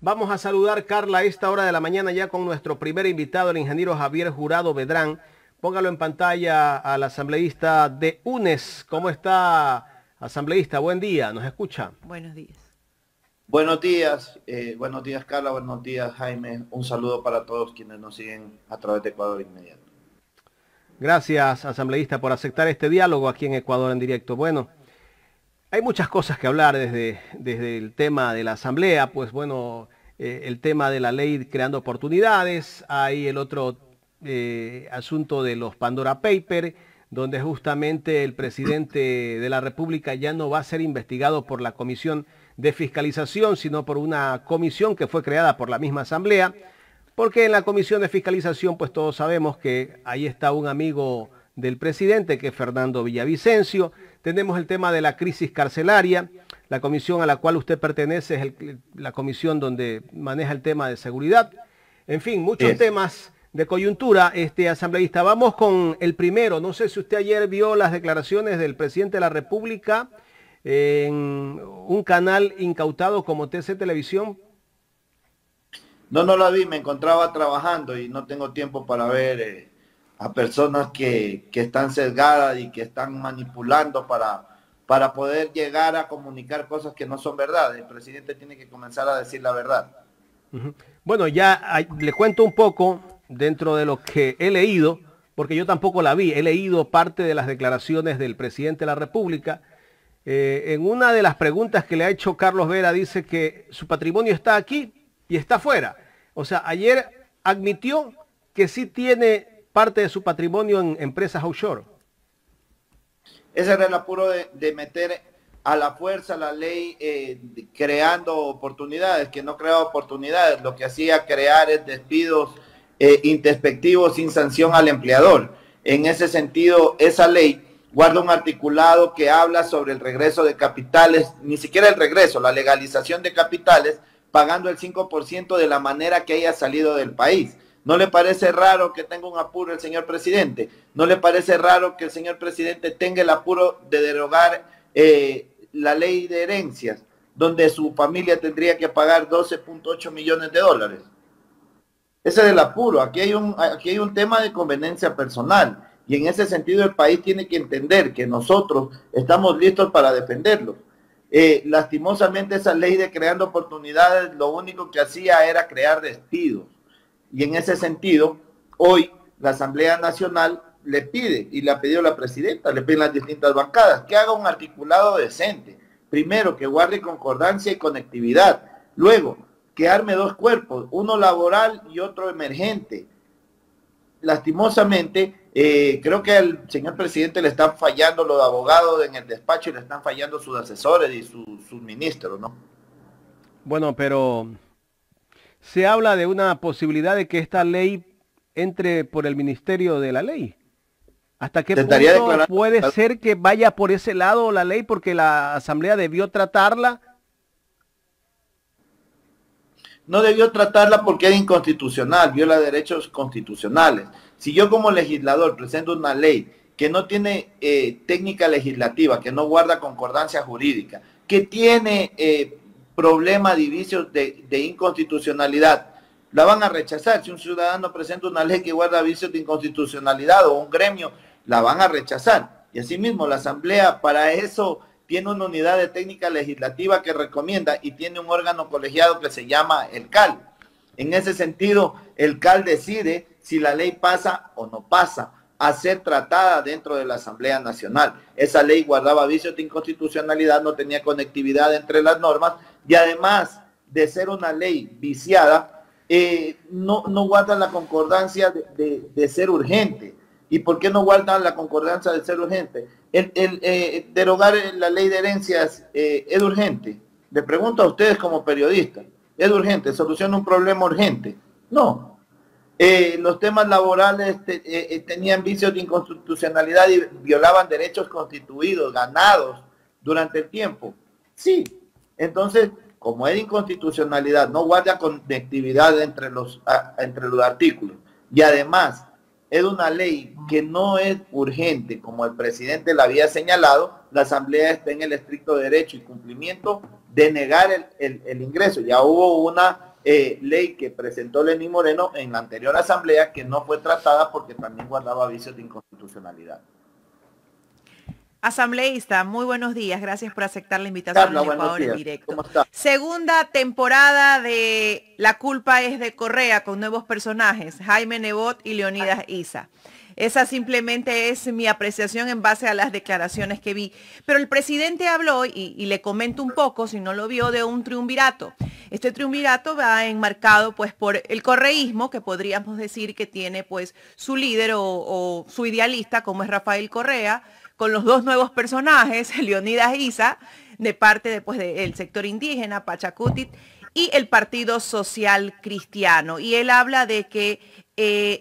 Vamos a saludar, Carla, a esta hora de la mañana ya con nuestro primer invitado, el ingeniero Javier Jurado Bedrán. Póngalo en pantalla al asambleísta de UNES. ¿Cómo está, asambleísta? Buen día, ¿nos escucha? Buenos días. Buenos días Carla, buenos días Jaime. Un saludo para todos quienes nos siguen a través de Ecuador Inmediato. Gracias, asambleísta, por aceptar este diálogo aquí en Ecuador en directo. Bueno, hay muchas cosas que hablar desde el tema de la asamblea, pues bueno, el tema de la ley creando oportunidades, hay el otro asunto de los Pandora Papers, donde justamente el presidente de la República ya no va a ser investigado por la Comisión de Fiscalización, sino por una comisión que fue creada por la misma asamblea, porque en la Comisión de Fiscalización pues todos sabemos que ahí está un amigo del presidente, que es Fernando Villavicencio. Tenemos el tema de la crisis carcelaria, la comisión a la cual usted pertenece es la comisión donde maneja el tema de seguridad. En fin, muchos temas de coyuntura, asambleísta. Vamos con el primero. No sé si usted ayer vio las declaraciones del presidente de la República en un canal incautado como TC Televisión. No la vi, me encontraba trabajando y no tengo tiempo para ver a personas que están sesgadas y que están manipulando para poder llegar a comunicar cosas que no son verdad. El presidente tiene que comenzar a decir la verdad. Bueno, ya le cuento un poco dentro de lo que he leído, porque yo tampoco la vi. He leído parte de las declaraciones del presidente de la República. En una de las preguntas que le ha hecho Carlos Vera dice que su patrimonio está aquí y está afuera. O sea, ayer admitió que sí tiene parte de su patrimonio en empresas offshore. Ese era el apuro de meter a la fuerza la ley creando oportunidades, que no creaba oportunidades, lo que hacía crear es despidos introspectivos sin sanción al empleador. En ese sentido, esa ley guarda un articulado que habla sobre el regreso de capitales, ni siquiera el regreso, la legalización de capitales, pagando el 5% de la manera que haya salido del país. ¿No le parece raro que tenga un apuro el señor presidente? ¿No le parece raro que el señor presidente tenga el apuro de derogar la ley de herencias, donde su familia tendría que pagar 12.8 millones de dólares? Ese es el apuro. Aquí hay un tema de conveniencia personal. Y en ese sentido el país tiene que entender que nosotros estamos listos para defenderlo. Lastimosamente esa ley de creando oportunidades lo único que hacía era crear despidos. Y en ese sentido, hoy la Asamblea Nacional le pide, y le ha pedido la presidenta, le piden las distintas bancadas, que haga un articulado decente. Primero, que guarde concordancia y conectividad. Luego, que arme dos cuerpos, uno laboral y otro emergente. Lastimosamente, creo que al señor presidente le están fallando los abogados en el despacho y le están fallando sus asesores y sus ministros, ¿no? Bueno, pero se habla de una posibilidad de que esta ley entre por el Ministerio de la Ley. ¿Hasta qué punto puede ser que vaya por ese lado la ley? Porque la Asamblea debió tratarla. No debió tratarla porque era inconstitucional, viola derechos constitucionales. Si yo como legislador presento una ley que no tiene técnica legislativa, que no guarda concordancia jurídica, que tiene problemas de vicios de inconstitucionalidad, la van a rechazar. Si un ciudadano presenta una ley que guarda vicios de inconstitucionalidad o un gremio, la van a rechazar. Y asimismo la Asamblea para eso tiene una unidad de técnica legislativa que recomienda y tiene un órgano colegiado que se llama el CAL. En ese sentido, el CAL decide si la ley pasa o no pasa a ser tratada dentro de la Asamblea Nacional. Esa ley guardaba vicios de inconstitucionalidad, no tenía conectividad entre las normas y además de ser una ley viciada, no guarda la concordancia de ser urgente. ¿Y por qué no guardan la concordancia de ser urgente? Derogar la ley de herencias es urgente. Le pregunto a ustedes como periodistas, ¿es urgente? ¿Soluciona un problema urgente? No. Los temas laborales tenían vicios de inconstitucionalidad y violaban derechos constituidos, ganados durante el tiempo. Sí. Entonces, como es inconstitucionalidad, no guarda conectividad entre los artículos. Y además, es una ley que no es urgente, como el presidente la había señalado, la Asamblea está en el estricto derecho y cumplimiento de negar el ingreso. Ya hubo una ley que presentó Lenín Moreno en la anterior asamblea, que no fue tratada porque también guardaba vicios de inconstitucionalidad. Asambleísta, muy buenos días. Gracias por aceptar la invitación Carla, en Ecuador en Directo. ¿Cómo está? Segunda temporada de La culpa es de Correa, con nuevos personajes, Jaime Nebot y Leonidas Issa. Esa simplemente es mi apreciación en base a las declaraciones que vi. Pero el presidente habló, y le comento un poco, si no lo vio, de un triunvirato. Este triunvirato va enmarcado pues por el correísmo, que podríamos decir que tiene pues su líder o su idealista, como es Rafael Correa, con los dos nuevos personajes, Leonidas Issa, de parte del sector indígena, Pachacutic, y el Partido Social Cristiano. Y él habla de que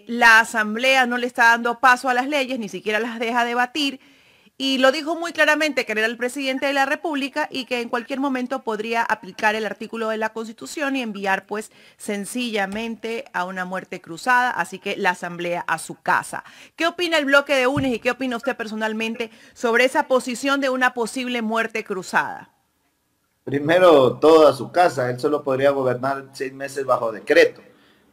la Asamblea no le está dando paso a las leyes, ni siquiera las deja debatir, y lo dijo muy claramente que era el presidente de la República y que en cualquier momento podría aplicar el artículo de la Constitución y enviar pues sencillamente a una muerte cruzada, así que la Asamblea a su casa. ¿Qué opina el bloque de UNES y qué opina usted personalmente sobre esa posición de una posible muerte cruzada? Primero, todo a su casa. Él solo podría gobernar 6 meses bajo decreto.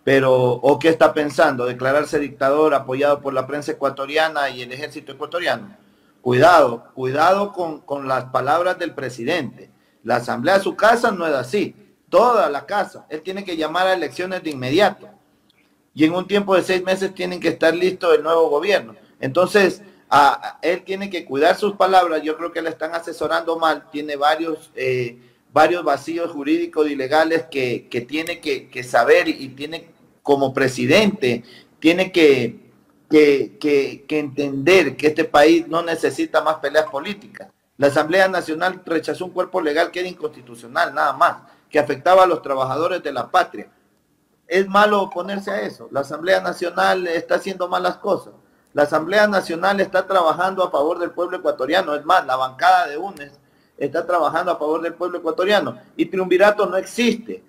Pero, ¿o qué está pensando? ¿Declararse dictador apoyado por la prensa ecuatoriana y el ejército ecuatoriano? Cuidado, cuidado con las palabras del presidente. La asamblea a su casa no es así. Toda la casa. Él tiene que llamar a elecciones de inmediato. Y en un tiempo de 6 meses tienen que estar listo el nuevo gobierno. Entonces, él tiene que cuidar sus palabras. Yo creo que le están asesorando mal. Tiene varios vacíos jurídicos y legales que tiene que saber, y tiene como presidente, tiene que entender que este país no necesita más peleas políticas. La Asamblea Nacional rechazó un cuerpo legal que era inconstitucional, nada más, que afectaba a los trabajadores de la patria. Es malo oponerse a eso. La Asamblea Nacional está haciendo malas cosas. La Asamblea Nacional está trabajando a favor del pueblo ecuatoriano. Es más, la bancada de UNES está trabajando a favor del pueblo ecuatoriano. Y triunvirato no existe.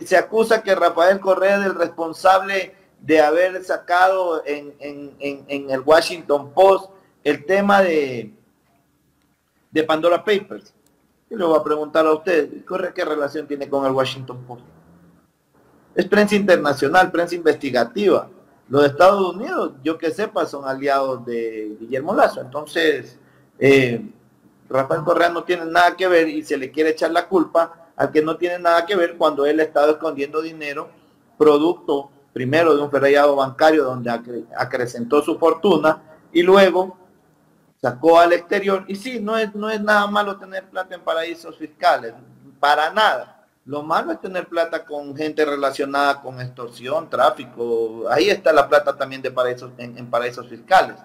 Se acusa que Rafael Correa es el responsable de haber sacado en el Washington Post el tema de Pandora Papers. Y le voy a preguntar a usted, ¿Correa qué relación tiene con el Washington Post? Es prensa internacional, prensa investigativa. Los Estados Unidos, yo que sepa, son aliados de Guillermo Lazo. Entonces, Rafael Correa no tiene nada que ver y se le quiere echar la culpa al que no tiene nada que ver, cuando él ha estado escondiendo dinero, producto primero de un feriado bancario donde acrecentó su fortuna y luego sacó al exterior. Y sí, no es nada malo tener plata en paraísos fiscales, para nada. Lo malo es tener plata con gente relacionada con extorsión, tráfico. Ahí está la plata también de paraísos, en paraísos fiscales.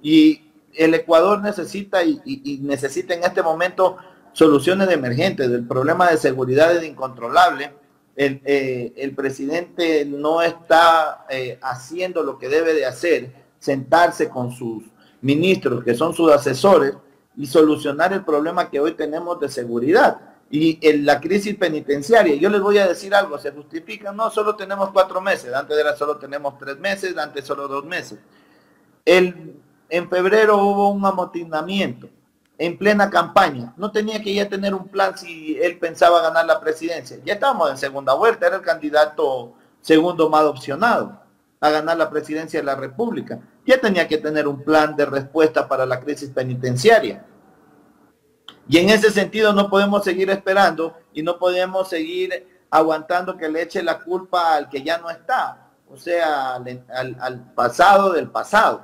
Y el Ecuador necesita y necesita en este momento soluciones emergentes. El problema de seguridad es incontrolable. El presidente no está haciendo lo que debe de hacer, sentarse con sus ministros, que son sus asesores, y solucionar el problema que hoy tenemos de seguridad. Y la crisis penitenciaria, yo les voy a decir algo, se justifica, no, solo tenemos 4 meses, antes era solo tenemos 3 meses, antes solo 2 meses. En febrero hubo un amotinamiento en plena campaña. No tenía que ya tener un plan si él pensaba ganar la presidencia. Ya estábamos en segunda vuelta, era el candidato segundo más opcionado a ganar la presidencia de la República. Ya tenía que tener un plan de respuesta para la crisis penitenciaria. Y en ese sentido no podemos seguir esperando y no podemos seguir aguantando que le eche la culpa al que ya no está, o sea, al pasado del pasado.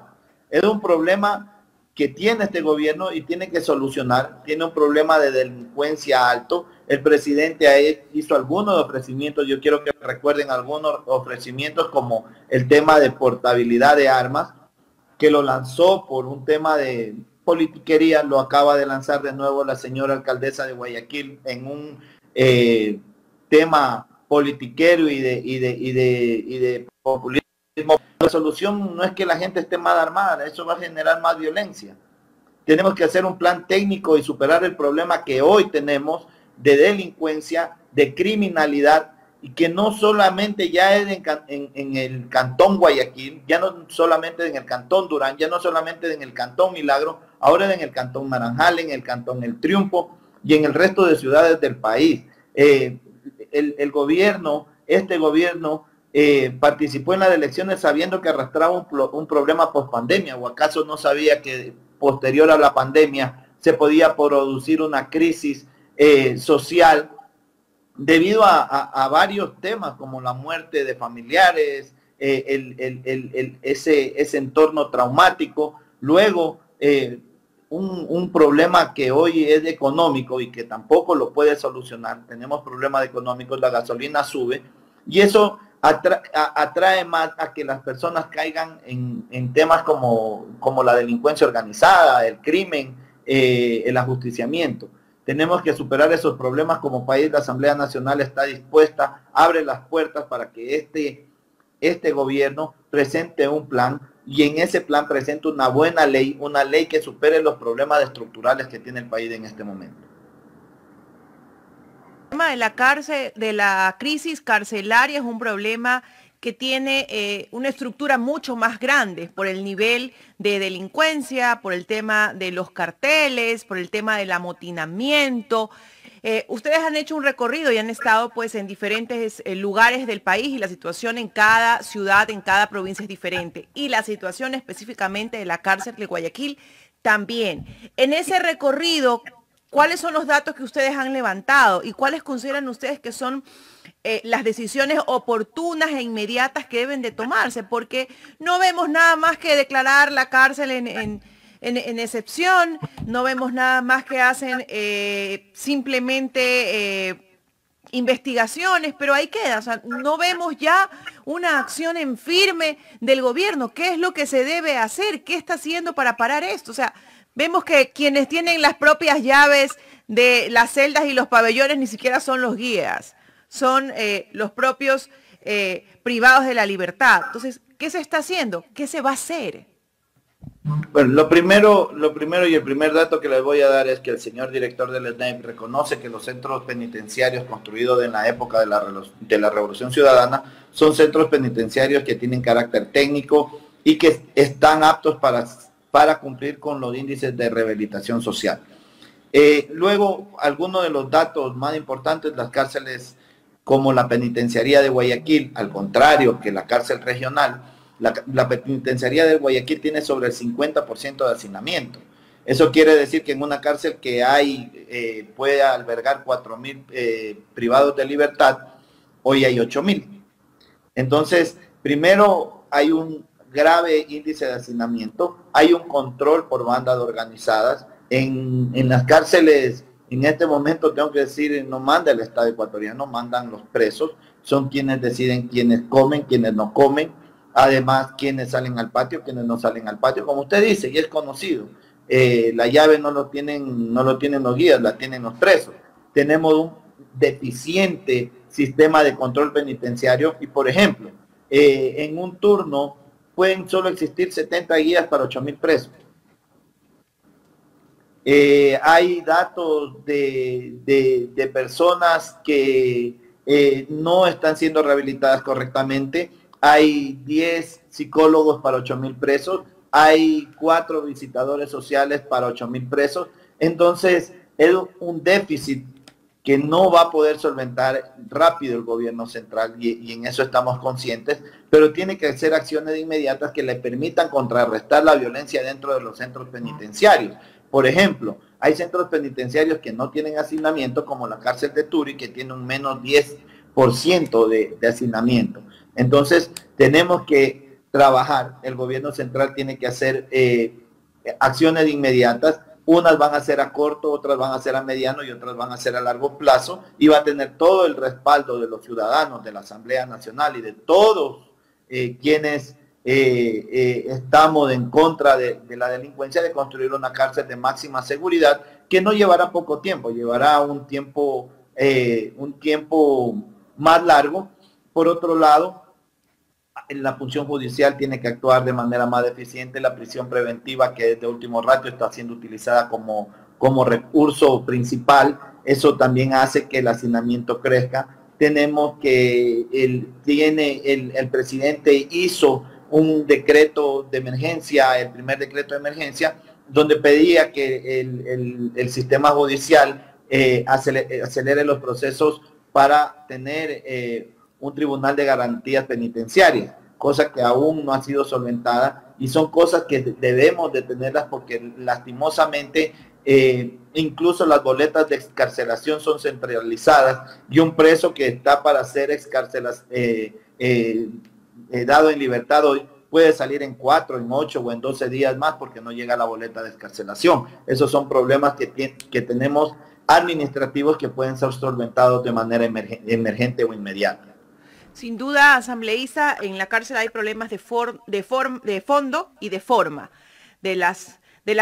Es un problema que tiene este gobierno y tiene que solucionar. Tiene un problema de delincuencia alto. El presidente hizo algunos ofrecimientos. Yo quiero que recuerden algunos ofrecimientos, como el tema de portabilidad de armas, que lo lanzó por un tema de politiquería. Lo acaba de lanzar de nuevo la señora alcaldesa de Guayaquil en un tema politiquero y de populismo. La solución no es que la gente esté más armada, eso va a generar más violencia. Tenemos que hacer un plan técnico y superar el problema que hoy tenemos de delincuencia, de criminalidad, y que no solamente ya es en el cantón Guayaquil, ya no solamente en el cantón Durán, ya no solamente en el cantón Milagro, ahora es en el cantón Naranjal, en el cantón El Triunfo y en el resto de ciudades del país. El gobierno este gobierno participó en las elecciones sabiendo que arrastraba un problema post-pandemia, o acaso no sabía que posterior a la pandemia se podía producir una crisis social debido a varios temas como la muerte de familiares, ese entorno traumático, luego un problema que hoy es económico y que tampoco lo puede solucionar. Tenemos problemas económicos, la gasolina sube y eso atrae más a que las personas caigan en temas como la delincuencia organizada, el crimen, el ajusticiamiento. Tenemos que superar esos problemas como país. La Asamblea Nacional está dispuesta, abre las puertas para que este gobierno presente un plan y en ese plan presente una buena ley, una ley que supere los problemas estructurales que tiene el país en este momento. El tema de la cárcel, de la crisis carcelaria es un problema que tiene una estructura mucho más grande por el nivel de delincuencia, por el tema de los carteles, por el tema del amotinamiento. Ustedes han hecho un recorrido y han estado pues en diferentes lugares del país y la situación en cada ciudad, en cada provincia es diferente. Y la situación específicamente de la cárcel de Guayaquil también. En ese recorrido, ¿cuáles son los datos que ustedes han levantado y cuáles consideran ustedes que son las decisiones oportunas e inmediatas que deben de tomarse? Porque no vemos nada más que declarar la cárcel en excepción, no vemos nada más que hacen simplemente investigaciones, pero ahí queda. O sea, no vemos ya una acción en firme del gobierno. ¿Qué es lo que se debe hacer? ¿Qué está haciendo para parar esto? O sea, vemos que quienes tienen las propias llaves de las celdas y los pabellones ni siquiera son los guías, son los propios privados de la libertad. Entonces, ¿qué se está haciendo? ¿Qué se va a hacer? Bueno, lo primero y el primer dato que les voy a dar es que el señor director del SNEP reconoce que los centros penitenciarios construidos en la época de la Revolución Ciudadana son centros penitenciarios que tienen carácter técnico y que están aptos para cumplir con los índices de rehabilitación social. Luego, algunos de los datos más importantes, las cárceles como la penitenciaría de Guayaquil, al contrario que la cárcel regional, la penitenciaría de Guayaquil tiene sobre el 50% de hacinamiento. Eso quiere decir que en una cárcel que puede albergar 4.000 privados de libertad, hoy hay 8.000. Entonces, primero hay un grave índice de hacinamiento, hay un control por bandas organizadas. En las cárceles, en este momento tengo que decir, no manda el Estado ecuatoriano, mandan los presos, son quienes deciden quiénes comen, quiénes no comen, además quienes salen al patio, quienes no salen al patio, como usted dice, y es conocido. La llave no lo tienen los guías, la tienen los presos. Tenemos un deficiente sistema de control penitenciario y, por ejemplo, en un turno pueden solo existir 70 guías para 8.000 presos. Hay datos de personas que no están siendo rehabilitadas correctamente. Hay 10 psicólogos para 8.000 presos, hay 4 visitadores sociales para 8.000 presos. Entonces, es un déficit que no va a poder solventar rápido el gobierno central y en eso estamos conscientes, pero tiene que hacer acciones inmediatas que le permitan contrarrestar la violencia dentro de los centros penitenciarios. Por ejemplo, hay centros penitenciarios que no tienen hacinamiento, como la cárcel de Turi, que tiene un menos 10% de hacinamiento. Entonces, tenemos que trabajar, el gobierno central tiene que hacer acciones inmediatas, unas van a ser a corto, otras van a ser a mediano y otras van a ser a largo plazo, y va a tener todo el respaldo de los ciudadanos, de la Asamblea Nacional y de todos quienes estamos en contra de la delincuencia, de construir una cárcel de máxima seguridad que no llevará poco tiempo, llevará un tiempo más largo. Por otro lado, la función judicial tiene que actuar de manera más eficiente. La prisión preventiva, que desde último rato está siendo utilizada como recurso principal, eso también hace que el hacinamiento crezca. Tenemos que el presidente hizo un decreto de emergencia, el primer decreto de emergencia, donde pedía que el sistema judicial acelere los procesos para tener un tribunal de garantías penitenciarias, cosa que aún no ha sido solventada, y son cosas que debemos de tenerlas porque lastimosamente incluso las boletas de excarcelación son centralizadas y un preso que está para ser dado en libertad hoy puede salir en 4, en 8 o en 12 días más porque no llega la boleta de excarcelación. Esos son problemas que tenemos administrativos que pueden ser solventados de manera emergente o inmediata. Sin duda, asambleísta, en la cárcel hay problemas de fondo y de forma, de las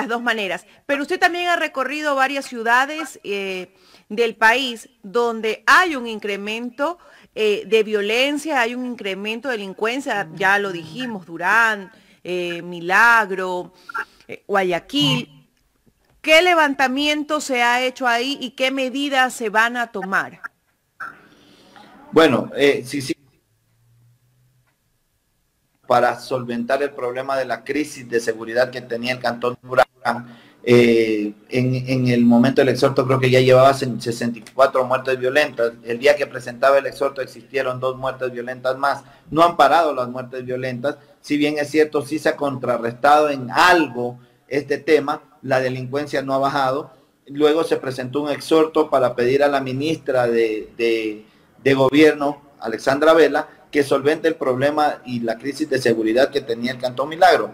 dos maneras. Pero usted también ha recorrido varias ciudades del país donde hay un incremento de violencia, hay un incremento de delincuencia, ya lo dijimos, Durán, Milagro, Guayaquil. ¿Qué levantamiento se ha hecho ahí y qué medidas se van a tomar? Bueno, sí. Para solventar el problema de la crisis de seguridad que tenía el Cantón Durán, en el momento del exhorto creo que ya llevaba 64 muertes violentas. El día que presentaba el exhorto existieron 2 muertes violentas más. No han parado las muertes violentas, si bien es cierto, sí se ha contrarrestado en algo este tema, la delincuencia no ha bajado. Luego se presentó un exhorto para pedir a la ministra de Gobierno, Alexandra Vela, que solvente el problema y la crisis de seguridad que tenía el Cantón Milagro.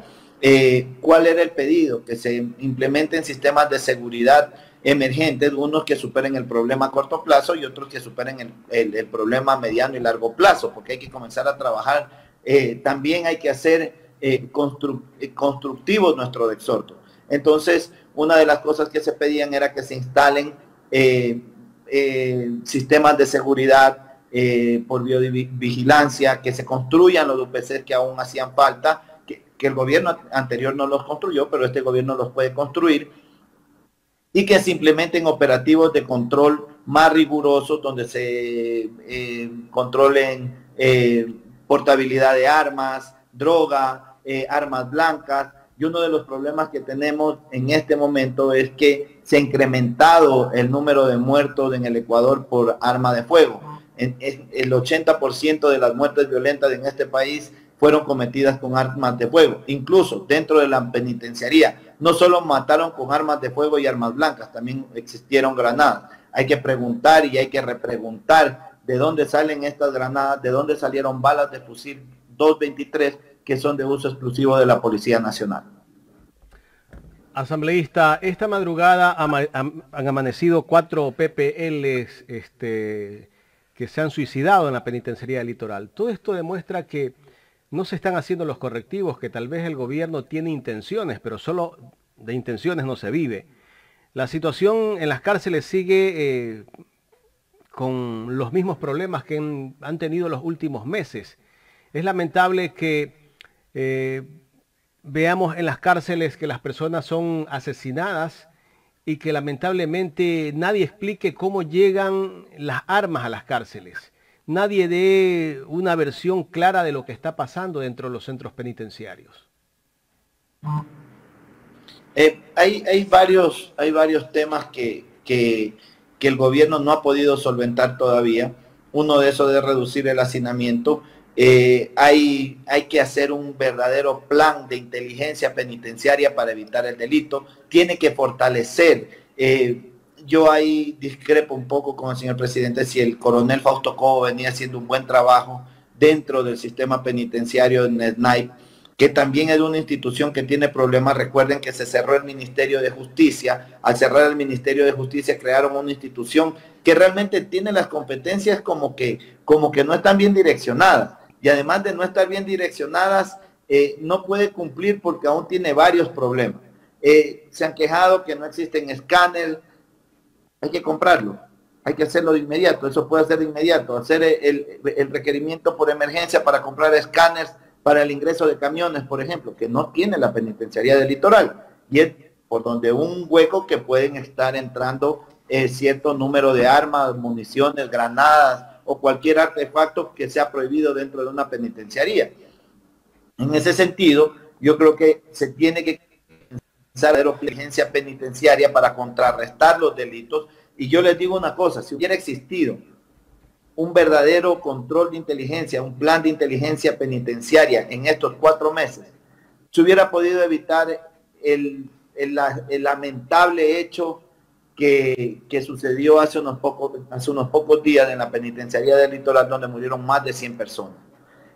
¿Cuál era el pedido? Que se implementen sistemas de seguridad emergentes, unos que superen el problema a corto plazo y otros que superen el problema a mediano y largo plazo, porque hay que comenzar a trabajar. También hay que hacer constructivos nuestro exhorto. Entonces, una de las cosas que se pedían era que se instalen sistemas de seguridad por biovigilancia, que se construyan los UPCs que aún hacían falta, que el gobierno anterior no los construyó, pero este gobierno los puede construir, y que se implementen operativos de control más rigurosos, donde se controlen portabilidad de armas, droga, armas blancas. Y uno de los problemas que tenemos en este momento es que se ha incrementado el número de muertos en el Ecuador por arma de fuego. El 80% de las muertes violentas en este país fueron cometidas con armas de fuego. Incluso dentro de la penitenciaría, no solo mataron con armas de fuego y armas blancas, también existieron granadas. Hay que preguntar y hay que repreguntar de dónde salen estas granadas, de dónde salieron balas de fusil 223 que son de uso exclusivo de la Policía Nacional. Asambleísta, esta madrugada han amanecido 4 PPLs que se han suicidado en la penitenciaría del Litoral. Todo esto demuestra que no se están haciendo los correctivos, que tal vez el gobierno tiene intenciones, pero solo de intenciones no se vive. La situación en las cárceles sigue con los mismos problemas que han tenido los últimos meses. Es lamentable que veamos en las cárceles que las personas son asesinadas y que lamentablemente nadie explique cómo llegan las armas a las cárceles. Nadie dé una versión clara de lo que está pasando dentro de los centros penitenciarios. Hay varios temas que el gobierno no ha podido solventar todavía. Uno de esos es reducir el hacinamiento. Hay que hacer un verdadero plan de inteligencia penitenciaria para evitar el delito. Tiene que fortalecer. Yo ahí discrepo un poco con el señor presidente si el coronel Fausto Cobo venía haciendo un buen trabajo dentro del sistema penitenciario en SNAIP, que también es una institución que tiene problemas. Recuerden que se cerró el Ministerio de Justicia. Al cerrar el Ministerio de Justicia crearon una institución que realmente tiene las competencias como que no están bien direccionadas. Y además de no estar bien direccionadas, no puede cumplir porque aún tiene varios problemas. Se han quejado que no existen escáneres. Hay que comprarlo, hay que hacerlo de inmediato. Eso puede ser de inmediato, hacer el requerimiento por emergencia para comprar escáneres para el ingreso de camiones, por ejemplo, que no tiene la penitenciaría del Litoral, y es por donde un hueco que pueden estar entrando cierto número de armas, municiones, granadas o cualquier artefacto que sea prohibido dentro de una penitenciaría. En ese sentido, yo creo que se tiene que pensar en la inteligencia penitenciaria para contrarrestar los delitos. Y yo les digo una cosa: si hubiera existido un verdadero control de inteligencia, un plan de inteligencia penitenciaria en estos 4 meses, se hubiera podido evitar el lamentable hecho que sucedió hace unos pocos días en la penitenciaría del Litoral, donde murieron más de 100 personas.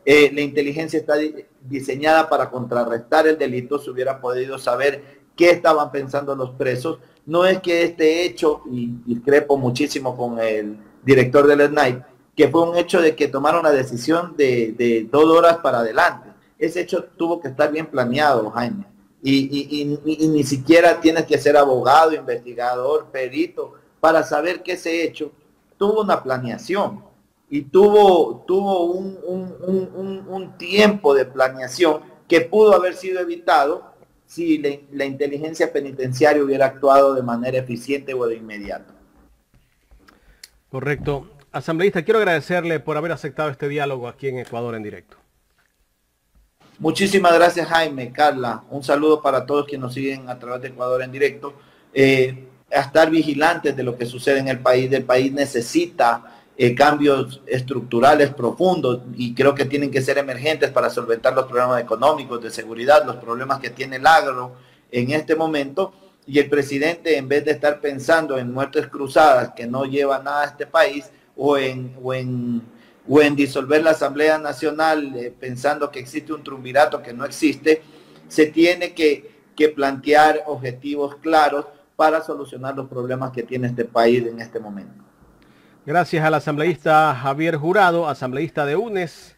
La inteligencia está diseñada para contrarrestar el delito. Se hubiera podido saber qué estaban pensando los presos. No es que este hecho, y discrepo muchísimo con el director del SNAI, que fue un hecho de que tomaron la decisión de 2 horas para adelante. Ese hecho tuvo que estar bien planeado, Jaime. Y ni siquiera tienes que ser abogado, investigador, perito, para saber que ese hecho tuvo una planeación y tuvo un tiempo de planeación que pudo haber sido evitado si la inteligencia penitenciaria hubiera actuado de manera eficiente o de inmediato. Correcto. Asambleísta, quiero agradecerle por haber aceptado este diálogo aquí en Ecuador en Directo. Muchísimas gracias, Jaime, Carla. Un saludo para todos quienes nos siguen a través de Ecuador en Directo. A estar vigilantes de lo que sucede en el país. El país necesita cambios estructurales profundos y creo que tienen que ser emergentes para solventar los problemas económicos, de seguridad, los problemas que tiene el agro en este momento. Y el presidente, en vez de estar pensando en muertes cruzadas que no llevan nada a este país, o en disolver la Asamblea Nacional pensando que existe un triunvirato que no existe, se tiene que plantear objetivos claros para solucionar los problemas que tiene este país en este momento. Gracias al asambleísta Javier Jurado, asambleísta de UNES.